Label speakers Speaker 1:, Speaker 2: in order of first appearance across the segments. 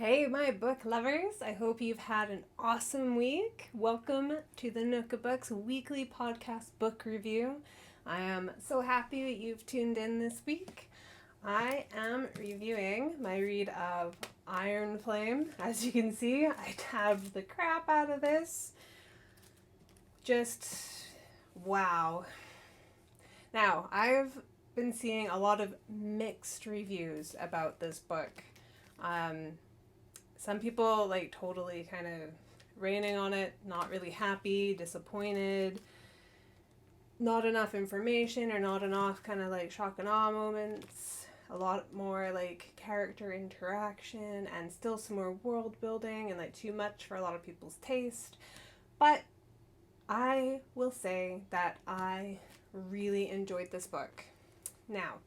Speaker 1: Hey, my book lovers! I hope you've had an awesome week. Welcome to the Nook of Books weekly podcast book review. I am so happy that you've tuned in this week. I am reviewing my read of Iron Flame. As you can see, I tabbed the crap out of this. Just wow. Now, I've been seeing a lot of mixed reviews about this book. Some people totally kind of raining on it, not really happy, disappointed, not enough information or not enough kind of shock and awe moments, a lot more character interaction and still some more world building and too much for a lot of people's taste. But I will say that I really enjoyed this book. Now,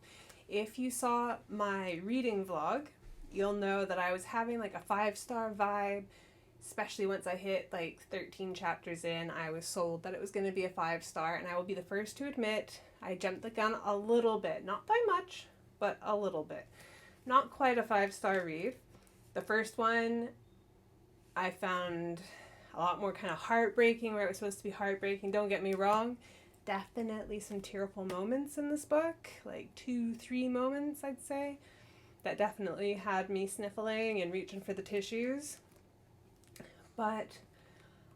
Speaker 1: if you saw my reading vlog, you'll know that I was having a 5-star vibe, especially once I hit 13 chapters in. I was sold that it was going to be a 5-star, and I will be the first to admit I jumped the gun a little bit, not by much, but a little bit. Not quite a 5-star read. The first one I found a lot more kind of heartbreaking where it was supposed to be heartbreaking. Don't get me wrong. Definitely some tearful moments in this book, 2-3 moments I'd say, that definitely had me sniffling and reaching for the tissues. But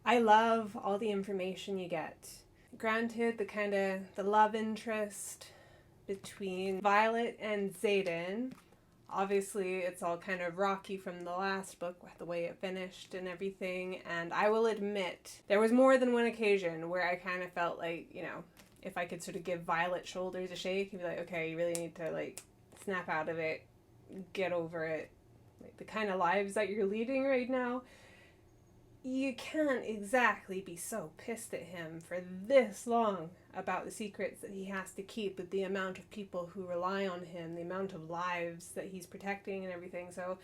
Speaker 1: I love all the information you get. Granted, the love interest between Violet and Xaden, obviously it's all kind of rocky from the last book with the way it finished and everything, and I will admit there was more than one occasion where I kind of felt if I could sort of give Violet shoulders a shake and be like, okay, you really need to snap out of it, get over it. The kind of lives that you're leading right now, you can't exactly be so pissed at him for this long about the secrets that he has to keep, with the amount of people who rely on him, the amount of lives that he's protecting and everything. So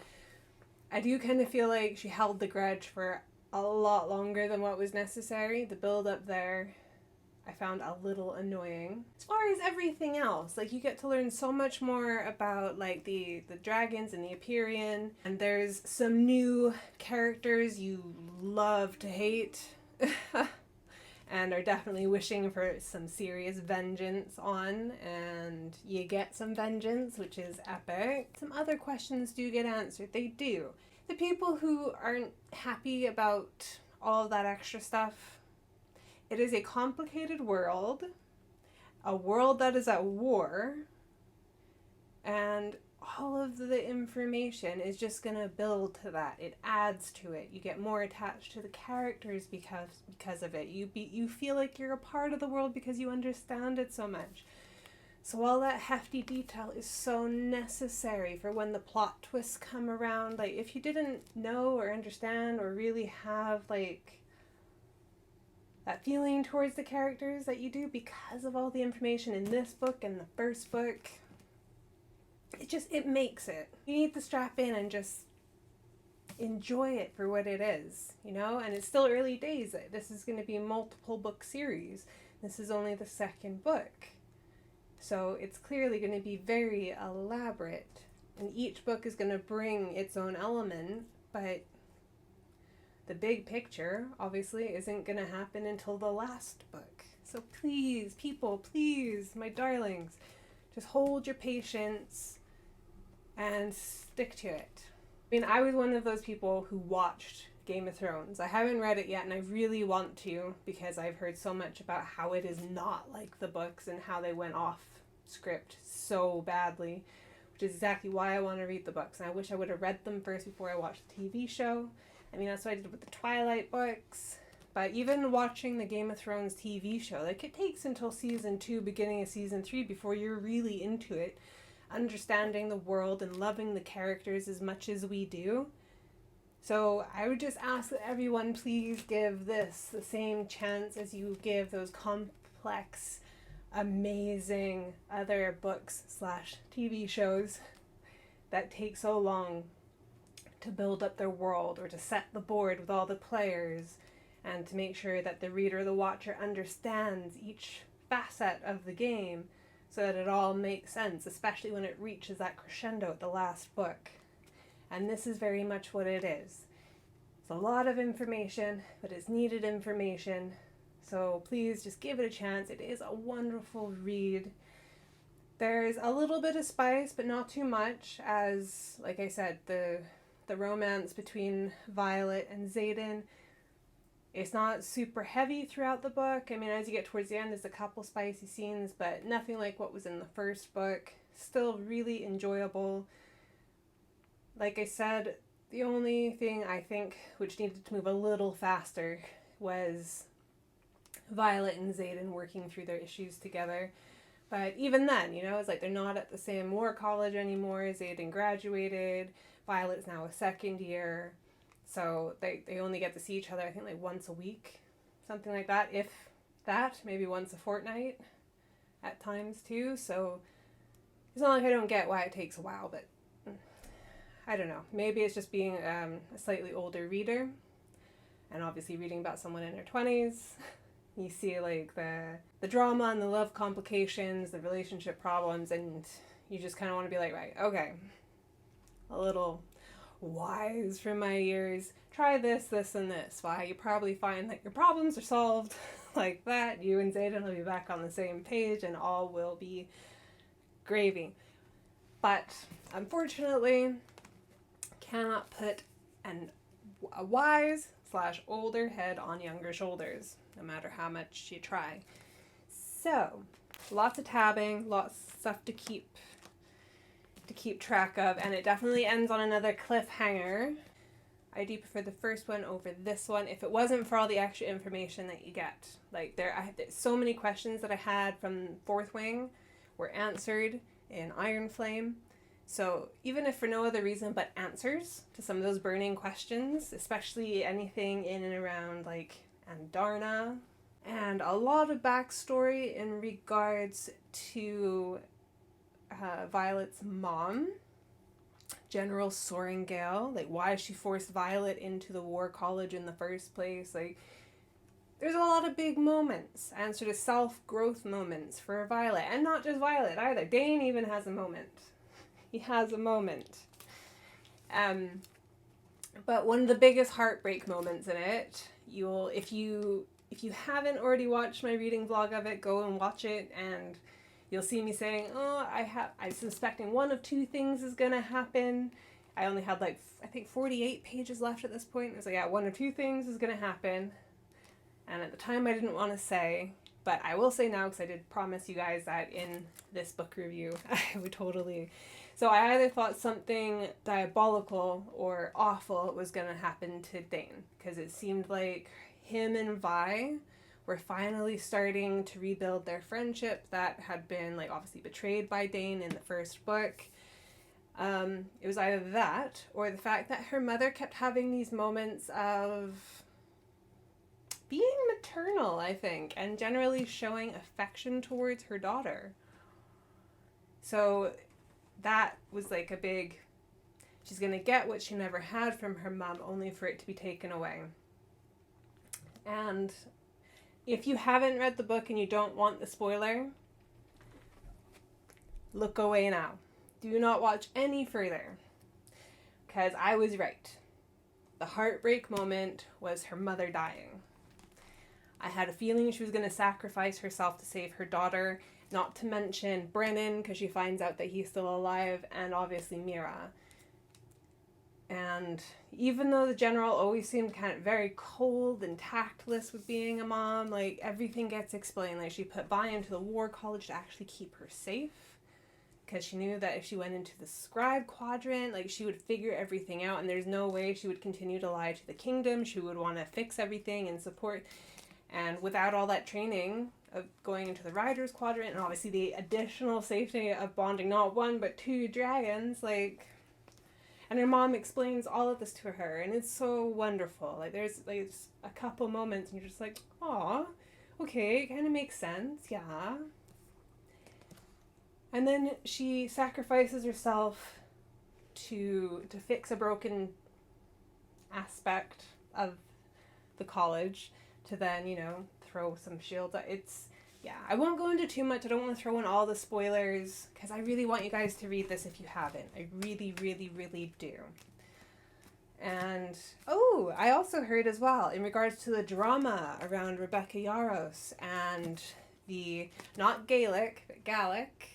Speaker 1: I do kind of feel like she held the grudge for a lot longer than what was necessary. The build up there I found a little annoying. As far as everything else, you get to learn so much more about the dragons and the Empyrean, and there's some new characters you love to hate and are definitely wishing for some serious vengeance on, and you get some vengeance, which is epic. Some other questions do get answered. They do. The people who aren't happy about all of that extra stuff, it is a complicated world, a world that is at war, and all of the information is just going to build to that. It adds to it. You get more attached to the characters because of it. You feel like you're a part of the world because you understand it so much. So all that hefty detail is so necessary for when the plot twists come around. If you didn't know or understand or really have that feeling towards the characters that you do because of all the information in this book and the first book, it makes it. You need to strap in and just enjoy it for what it is, and it's still early days. This is going to be a multiple book series. This is only the second book. So it's clearly going to be very elaborate, and each book is going to bring its own element, but the big picture, obviously, isn't going to happen until the last book. So please, people, please, my darlings, just hold your patience and stick to it. I was one of those people who watched Game of Thrones. I haven't read it yet, and I really want to, because I've heard so much about how it is not like the books and how they went off script so badly, which is exactly why I want to read the books. And I wish I would have read them first before I watched the TV show. That's what I did with the Twilight books. But even watching the Game of Thrones TV show, it takes until season 2, beginning of season 3, before you're really into it, understanding the world and loving the characters as much as we do. So I would just ask that everyone please give this the same chance as you give those complex, amazing other books / TV shows that take so long to build up their world or to set the board with all the players and to make sure that the reader, the watcher, understands each facet of the game so that it all makes sense, especially when it reaches that crescendo at the last book. And this is very much what it is. It's a lot of information, but it's needed information. So please just give it a chance. It is a wonderful read. There's a little bit of spice, but not too much, as, like I said, the romance between Violet and Xaden, it's not super heavy throughout the book. I mean, as you get towards the end, there's a couple spicy scenes, but nothing like what was in the first book. Still really enjoyable. Like I said, the only thing I think which needed to move a little faster was Violet and Xaden working through their issues together. But even then, you know, it's like they're not at the same war college anymore. Xaden graduated. Violet's now a second year. So they only get to see each other, I think, like once a week. Something like that. If that, maybe once a fortnight at times too. So it's not like I don't get why it takes a while, but I don't know. Maybe it's just being a slightly older reader. And obviously reading about someone in their 20s. You see like the drama and the love complications, the relationship problems, and you just kind of want to be like, right, okay, a little wise from my ears. Try this, this, and this. Why, you probably find that your problems are solved like that. You and Xaden will be back on the same page and all will be gravy. But unfortunately, cannot put a wise / older head on younger shoulders, no matter how much you try. So, lots of tabbing, lots of stuff to keep track of, and it definitely ends on another cliffhanger. I do prefer the first one over this one, if it wasn't for all the extra information that you get. Like, so many questions that I had from Fourth Wing were answered in Iron Flame. So even if for no other reason but answers to some of those burning questions, especially anything in and around like Andarna, and a lot of backstory in regards to Violet's mom, General Sorengale, like why she forced Violet into the war college in the first place. Like, there's a lot of big moments and sort of self-growth moments for Violet, and not just Violet either. Dane even has a moment. He has a moment. But one of the biggest heartbreak moments in it, if you haven't already watched my reading vlog of it, go and watch it, and you'll see me saying, I'm suspecting one of two things is gonna happen. I only had like, I think 48 pages left at this point. I was like, yeah, one of two things is gonna happen. And at the time I didn't want to say, but I will say now, because I did promise you guys that in this book review, I would totally... So I either thought something diabolical or awful was going to happen to Dane, because it seemed like him and Vi were finally starting to rebuild their friendship that had been, like, obviously betrayed by Dane in the first book. It was either that, or the fact that her mother kept having these moments of being maternal, I think, and generally showing affection towards her daughter. So that was like a big, she's gonna get what she never had from her mom, only for it to be taken away. And if you haven't read the book and you don't want the spoiler, look away now. Do not watch any further, because I was right. The heartbreak moment was her mother dying. I had a feeling she was going to sacrifice herself to save her daughter, not to mention Brennan, because she finds out that he's still alive, and obviously Mira. And even though the general always seemed kind of very cold and tactless with being a mom, like, everything gets explained. Like, she put Vi into the war college to actually keep her safe, because she knew that if she went into the scribe quadrant, like, she would figure everything out, and there's no way she would continue to lie to the kingdom. She would want to fix everything and support. And without all that training of going into the rider's quadrant, and obviously the additional safety of bonding not one but two dragons, like, and her mom explains all of this to her, and it's so wonderful. Like, there's a couple moments and you're just like, aw, okay, it kind of makes sense, yeah. And then she sacrifices herself to fix a broken aspect of the college, to then, you know, throw some shields. Yeah, I won't go into too much. I don't want to throw in all the spoilers, because I really want you guys to read this if you haven't. I really, really, really do. oh, I also heard as well, in regards to the drama around Rebecca Yarros and the, not Gaelic, but Gaelic,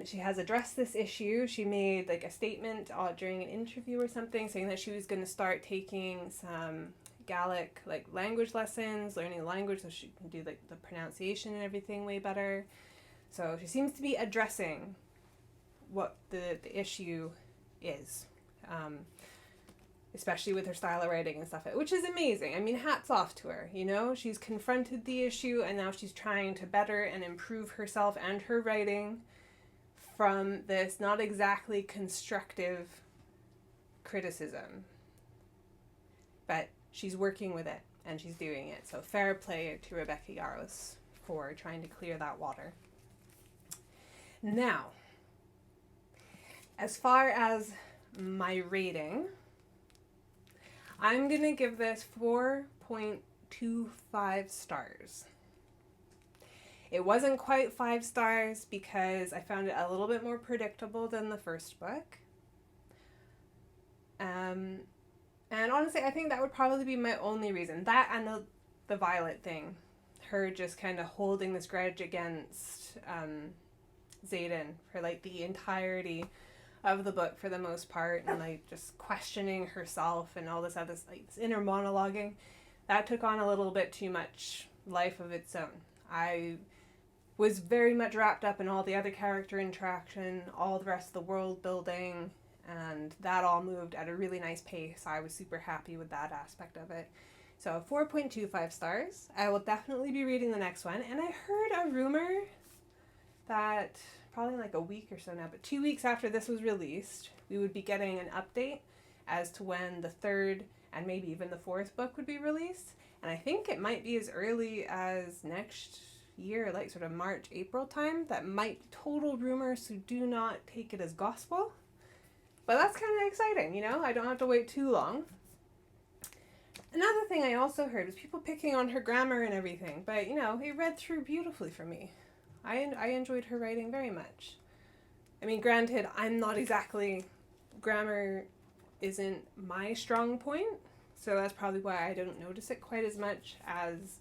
Speaker 1: she has addressed this issue. She made like a statement during an interview or something saying that she was going to start taking some Gaelic like language lessons, learning the language so she can do like the pronunciation and everything way better. So she seems to be addressing what the issue is, especially with her style of writing and stuff, which is amazing. I mean, hats off to her, you know? She's confronted the issue and now she's trying to better and improve herself and her writing from this not exactly constructive criticism. But she's working with it and she's doing it. So fair play to Rebecca Yarros for trying to clear that water. Now, as far as my rating, I'm going to give this 4.25 stars. It wasn't quite 5 stars because I found it a little bit more predictable than the first book. And honestly, I think that would probably be my only reason. That and the Violet thing. Her just kind of holding this grudge against Xaden for like the entirety of the book for the most part, and like just questioning herself and all this other like this inner monologuing, that took on a little bit too much life of its own. I was very much wrapped up in all the other character interaction, all the rest of the world building, and that all moved at a really nice pace. I was super happy with that aspect of it. So 4.25 stars. I will definitely be reading the next one, and I heard a rumor that probably like a week or so now, but 2 weeks after this was released, we would be getting an update as to when the third and maybe even the fourth book would be released. And I think it might be as early as next year, like sort of March, April time. That might be total rumor, so do not take it as gospel. But that's kind of exciting, you know? I don't have to wait too long. Another thing I also heard was people picking on her grammar and everything, but, you know, it read through beautifully for me. I enjoyed her writing very much. I mean, granted, grammar isn't my strong point, so that's probably why I don't notice it quite as much as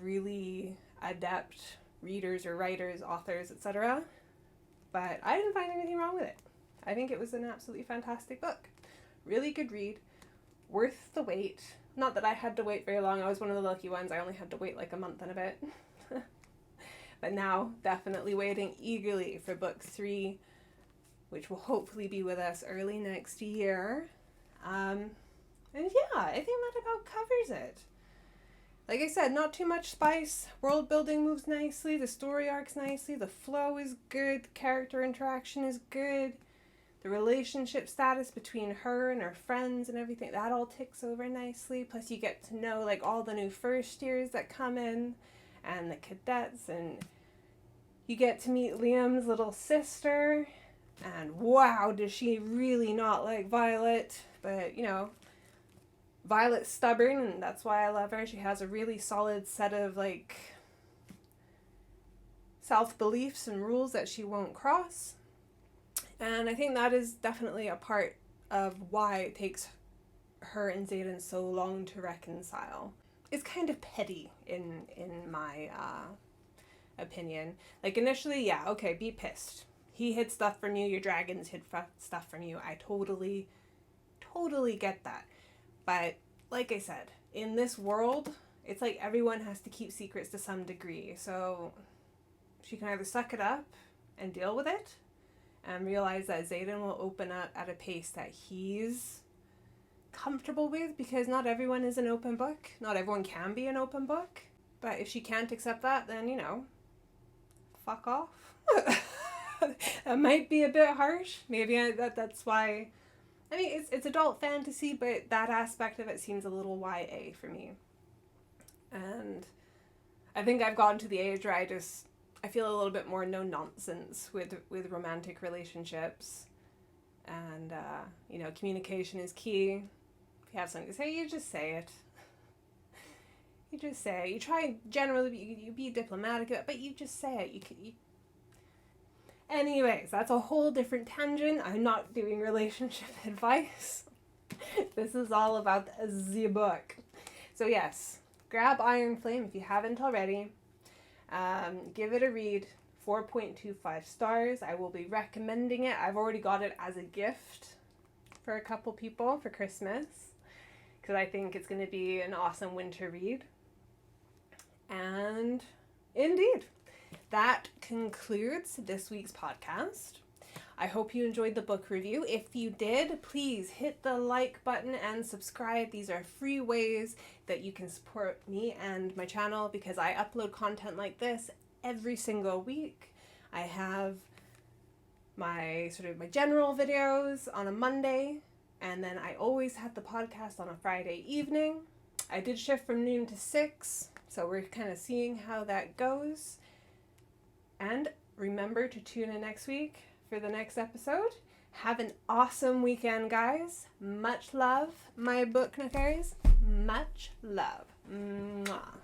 Speaker 1: really adept readers or writers, authors, etc. But I didn't find anything wrong with it. I think it was an absolutely fantastic book. Really good read. Worth the wait. Not that I had to wait very long. I was one of the lucky ones. I only had to wait like a month and a bit. But now, definitely waiting eagerly for book 3, which will hopefully be with us early next year. And yeah, I think that about covers it. Like I said, not too much spice. World building moves nicely. The story arcs nicely. The flow is good. Character interaction is good. The relationship status between her and her friends and everything, that all ticks over nicely. Plus you get to know like all the new first years that come in and the cadets, and you get to meet Liam's little sister, and wow, does she really not like Violet. But, you know, Violet's stubborn, and that's why I love her. She has a really solid set of like self-beliefs and rules that she won't cross. And I think that is definitely a part of why it takes her and Xaden so long to reconcile. It's kind of petty in my opinion. Like initially, yeah, okay, be pissed. He hid stuff from you, your dragons hid stuff from you. I totally get that. But like I said, in this world, it's like everyone has to keep secrets to some degree. So she can either suck it up and deal with it and realize that Xaden will open up at a pace that he's comfortable with, because not everyone is an open book. Not everyone can be an open book. But if she can't accept that, then, you know, fuck off. That might be a bit harsh. Maybe that's why. I mean, it's adult fantasy, but that aspect of it seems a little YA for me. And I think I've gotten to the age where I feel a little bit more no nonsense with romantic relationships. And, you know, communication is key. If you have something to say, you just say it. You just say it. You try generally, you be diplomatic about it, but you just say it. Anyways, that's a whole different tangent. I'm not doing relationship advice. This is all about the book. So yes, grab Iron Flame if you haven't already. Give it a read. 4.25 stars. I will be recommending it. I've already got it as a gift for a couple people for Christmas because I think it's going to be an awesome winter read. And indeed, that concludes this week's podcast. I hope you enjoyed the book review. If you did, please hit the like button and subscribe. These are free ways that you can support me and my channel because I upload content like this every single week. I have my general videos on a Monday, and then I always have the podcast on a Friday evening. I did shift from noon to 6, so we're kind of seeing how that goes. And remember to tune in next week for the next episode. Have an awesome weekend, guys. Much love, my book fairies. Much love. Mwah.